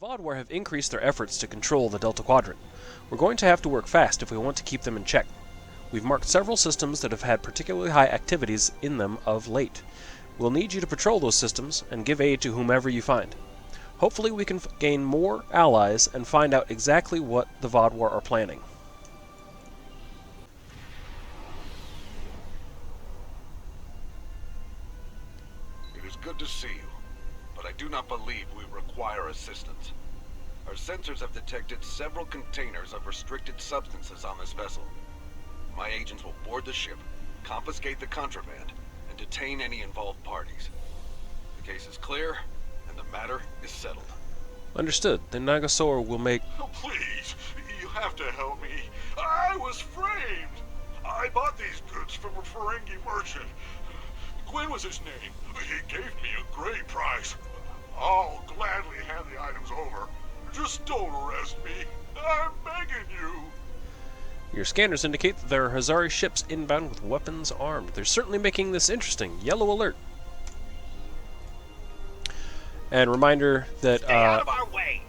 Vaadwaur have increased their efforts to control the Delta Quadrant. We're going to have to work fast if we want to keep them in check. We've marked several systems that have had particularly high activities in them of late. We'll need you to patrol those systems and give aid to whomever you find. Hopefully we can gain more allies and find out exactly what the Vaadwaur are planning. It is good to see you, but I do not believe we require assistance. Our sensors have detected several containers of restricted substances on this vessel. My agents will board the ship, confiscate the contraband, and detain any involved parties. The case is clear, and the matter is settled. Understood. The Nagasaur will make... Oh, please, you have to help me. I was framed. I bought these goods from a Ferengi merchant. Quinn was his name. He gave me a great price. I'll gladly hand the items over. Just don't arrest me. I'm begging you. Your scanners indicate that there are Hazari ships inbound with weapons armed. They're certainly making this interesting. Yellow alert. And reminder that... Stay out of our way!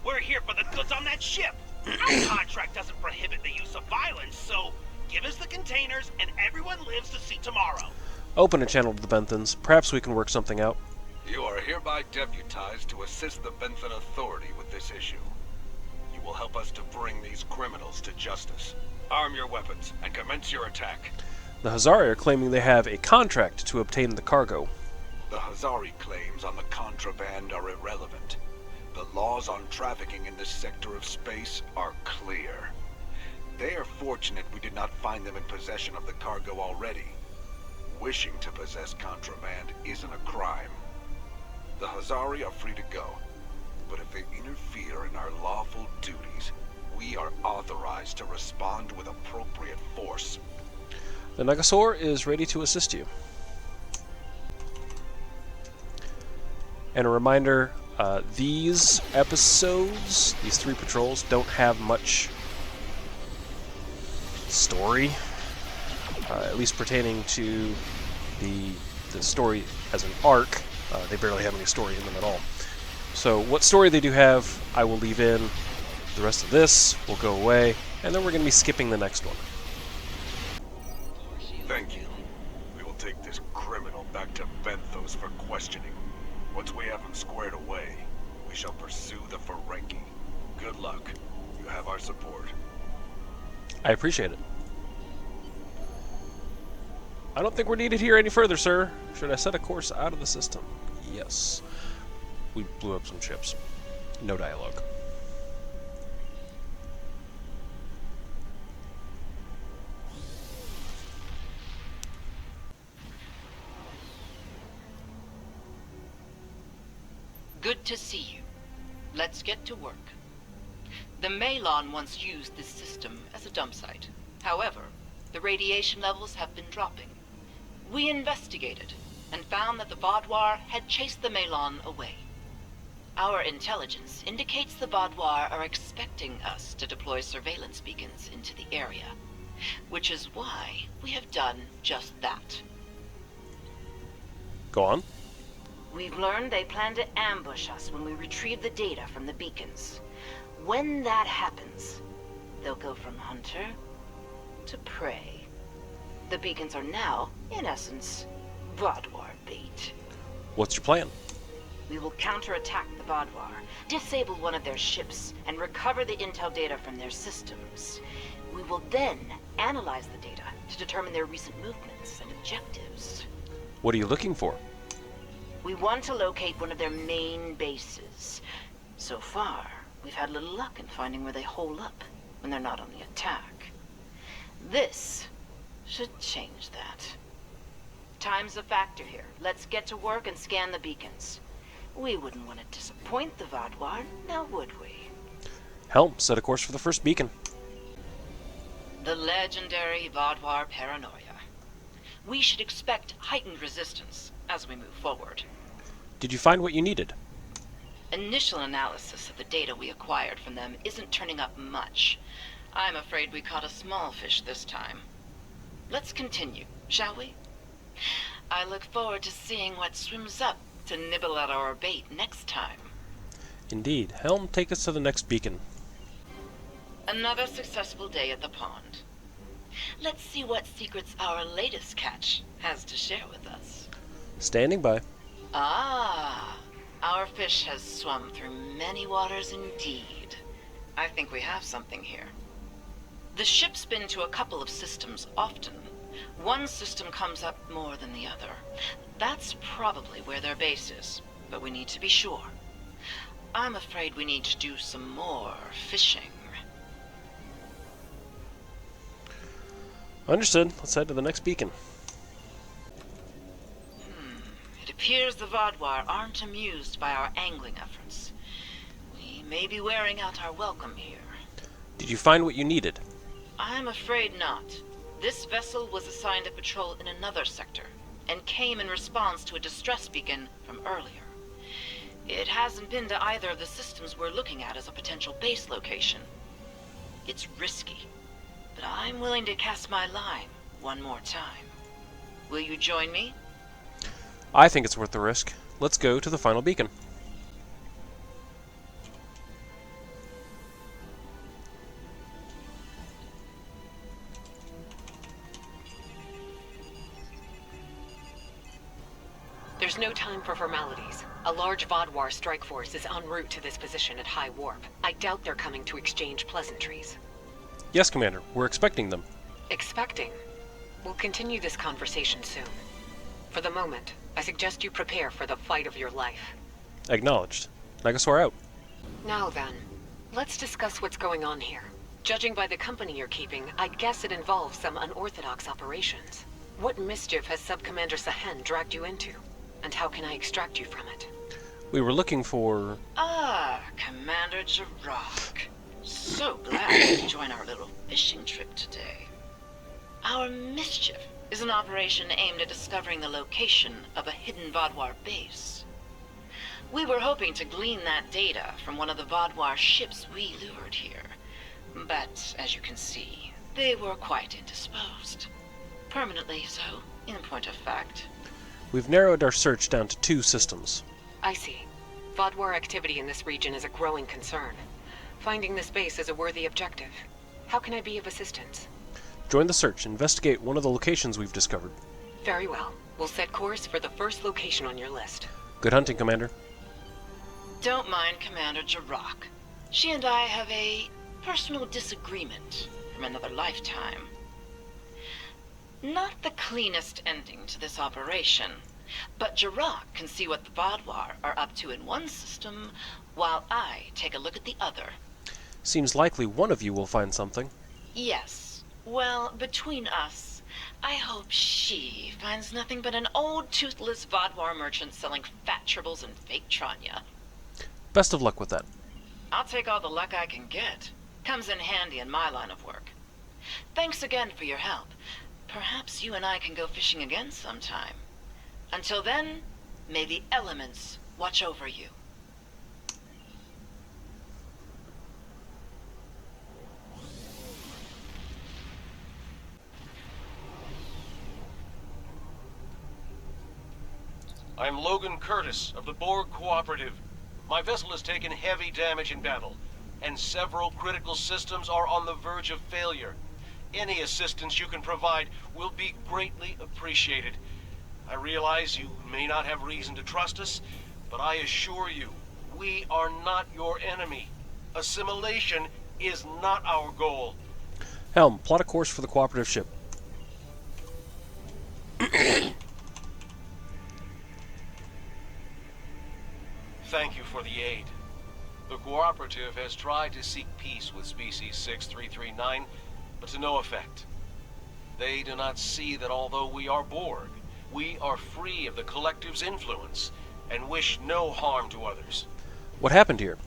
We're here for the goods on that ship! Our contract doesn't prohibit the use of violence, so give us the containers and everyone lives to see tomorrow. Open a channel to the Benthans. Perhaps we can work something out. You are hereby deputized to assist the Benthan Authority with this issue. You will help us to bring these criminals to justice. Arm your weapons and commence your attack. The Hazari are claiming they have a contract to obtain the cargo. The Hazari claims on the contraband are irrelevant. The laws on trafficking in this sector of space are clear. They are fortunate we did not find them in possession of the cargo already. Wishing to possess contraband isn't a crime. The Hazari are free to go, but if they interfere in our lawful duties, we are authorized to respond with appropriate force. The Nagasaur is ready to assist you. And a reminder, these episodes, these 3 patrols, don't have much story, at least pertaining to the story as an arc. They barely have any story in them at all. So what story they do have, I will leave in. The rest of this will go away, and then we're going to be skipping the next one. Thank you. We will take this criminal back to Benthos for questioning. Once we have him squared away, we shall pursue the Ferengi. Good luck. You have our support. I appreciate it. I don't think we're needed here any further, sir. Should I set a course out of the system? Yes. We blew up some ships. No dialogue. Good to see you. Let's get to work. The Malon once used this system as a dump site. However, the radiation levels have been dropping. We investigated and found that the Vaadwaur had chased the Malon away. Our intelligence indicates the Vaadwaur are expecting us to deploy surveillance beacons into the area, which is why we have done just that. Go on. We've learned they plan to ambush us when we retrieve the data from the beacons. When that happens, they'll go from hunter to prey. The beacons are now, in essence, Vaadwaur bait. What's your plan? We will counterattack the Vaadwaur, disable one of their ships, and recover the intel data from their systems. We will then analyze the data to determine their recent movements and objectives. What are you looking for? We want to locate one of their main bases. So far, we've had little luck in finding where they hole up when they're not on the attack. This should change that. Time's a factor here. Let's get to work and scan the beacons. We wouldn't want to disappoint the Vaadwaur, now would we? Helm, set a course for the first beacon. The legendary Vaadwaur paranoia. We should expect heightened resistance as we move forward. Did you find what you needed? Initial analysis of the data we acquired from them isn't turning up much. I'm afraid we caught a small fish this time. Let's continue, shall we? I look forward to seeing what swims up to nibble at our bait next time. Indeed. Helm, take us to the next beacon. Another successful day at the pond. Let's see what secrets our latest catch has to share with us. Standing by. Ah, our fish has swum through many waters indeed. I think we have something here. The ship's been to a couple of systems often. One system comes up more than the other. That's probably where their base is, but we need to be sure. I'm afraid we need to do some more fishing. Understood. Let's head to the next beacon. It appears the Vaadwaur aren't amused by our angling efforts. We may be wearing out our welcome here. Did you find what you needed? I'm afraid not. This vessel was assigned a patrol in another sector, and came in response to a distress beacon from earlier. It hasn't been to either of the systems we're looking at as a potential base location. It's risky, but I'm willing to cast my line one more time. Will you join me? I think it's worth the risk. Let's go to the final beacon. There's no time for formalities. A large Vaadwaur strike force is en route to this position at high warp. I doubt they're coming to exchange pleasantries. Yes, Commander. We're expecting them. Expecting? We'll continue this conversation soon. For the moment, I suggest you prepare for the fight of your life. Acknowledged. Megasaur out. Now then, let's discuss what's going on here. Judging by the company you're keeping, I'd guess it involves some unorthodox operations. What mischief has Sub-Commander Sahen dragged you into? And how can I extract you from it? We were looking for... Ah, Commander Jirok. So glad you could join our little fishing trip today. Our mischief is an operation aimed at discovering the location of a hidden Vaadwaur base. We were hoping to glean that data from one of the Vaadwaur ships we lured here. But, as you can see, they were quite indisposed. Permanently so, in point of fact. We've narrowed our search down to 2 systems. I see. Vaadwaur activity in this region is a growing concern. Finding this base is a worthy objective. How can I be of assistance? Join the search. Investigate one of the locations we've discovered. Very well. We'll set course for the first location on your list. Good hunting, Commander. Don't mind Commander Jirok. She and I have a personal disagreement from another lifetime. Not the cleanest ending to this operation, but Jirok can see what the Vaadwaur are up to in one system, while I take a look at the other. Seems likely one of you will find something. Yes. Well, between us, I hope she finds nothing but an old toothless Vaadwaur merchant selling fat tribbles and fake Tranya. Best of luck with that. I'll take all the luck I can get. Comes in handy in my line of work. Thanks again for your help. Perhaps you and I can go fishing again sometime. Until then, may the elements watch over you. I'm Logan Curtis of the Borg Cooperative. My vessel has taken heavy damage in battle, and several critical systems are on the verge of failure. Any assistance you can provide will be greatly appreciated. I realize you may not have reason to trust us, but I assure you, we are not your enemy. Assimilation is not our goal. Helm, plot a course for the cooperative ship. Thank you for the aid. The Cooperative has tried to seek peace with Species 6339, but to no effect. They do not see that although we are Borg, we are free of the Collective's influence, and wish no harm to others. What happened here?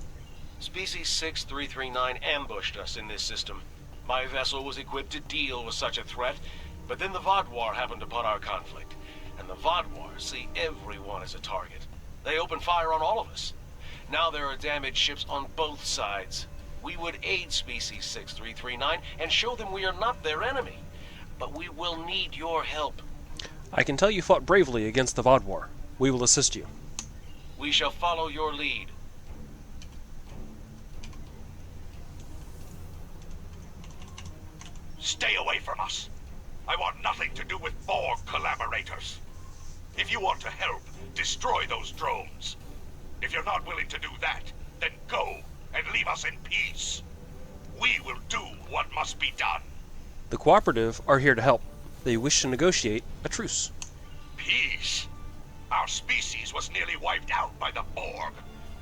Species 6339 ambushed us in this system. My vessel was equipped to deal with such a threat, but then the Vaadwaur happened upon our conflict, and the Vaadwaur see everyone as a target. They opened fire on all of us. Now there are damaged ships on both sides. We would aid Species 6339 and show them we are not their enemy. But we will need your help. I can tell you fought bravely against the Vaadwaur. We will assist you. We shall follow your lead. Stay away from us. I want nothing to do with Borg collaborators. If you want to help, destroy those drones. If you're not willing to do that, then go and leave us in peace. We will do what must be done. The Cooperative are here to help. They wish to negotiate a truce. Peace? Our species was nearly wiped out by the Borg,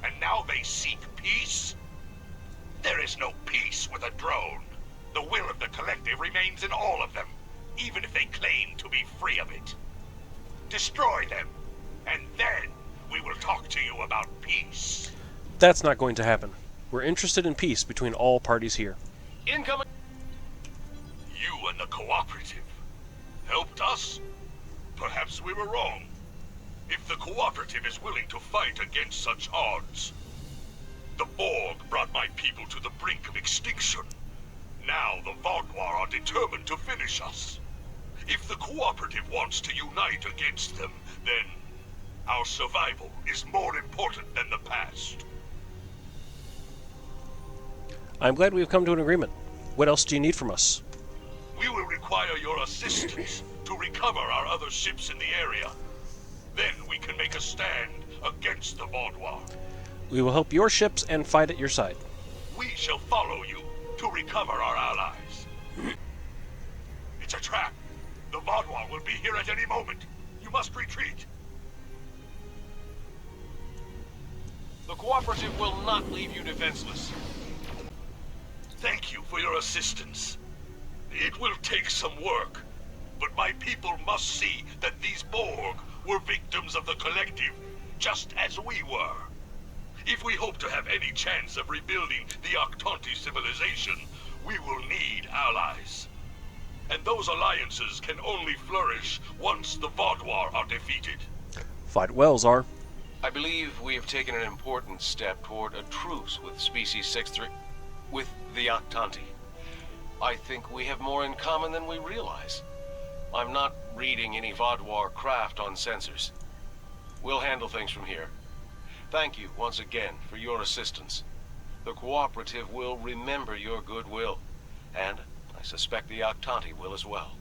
and now they seek peace? There is no peace with a drone. The will of the Collective remains in all of them, even if they claim to be free of it. Destroy them, and then we will talk to you about peace. That's not going to happen. We're interested in peace between all parties here. Incoming! You and the Cooperative helped us? Perhaps we were wrong. If the Cooperative is willing to fight against such odds. The Borg brought my people to the brink of extinction. Now the Vaadwaur are determined to finish us. If the Cooperative wants to unite against them, then our survival is more important than the past. I'm glad we've come to an agreement. What else do you need from us? We will require your assistance to recover our other ships in the area. Then we can make a stand against the Vaadwaur. We will help your ships and fight at your side. We shall follow you to recover our allies. It's a trap. The Vaadwaur will be here at any moment. You must retreat. The Cooperative will not leave you defenseless. Thank you for your assistance. It will take some work, but my people must see that these Borg were victims of the Collective, just as we were. If we hope to have any chance of rebuilding the Octanti civilization, we will need allies. And those alliances can only flourish once the Vaadwaur are defeated. Fight well, Czar. I believe we have taken an important step toward a truce with Species 6-3, with the Octanti. I think we have more in common than we realize. I'm not reading any Vaadwaur craft on sensors. We'll handle things from here. Thank you once again for your assistance. The Cooperative will remember your goodwill, and I suspect the Octanti will as well.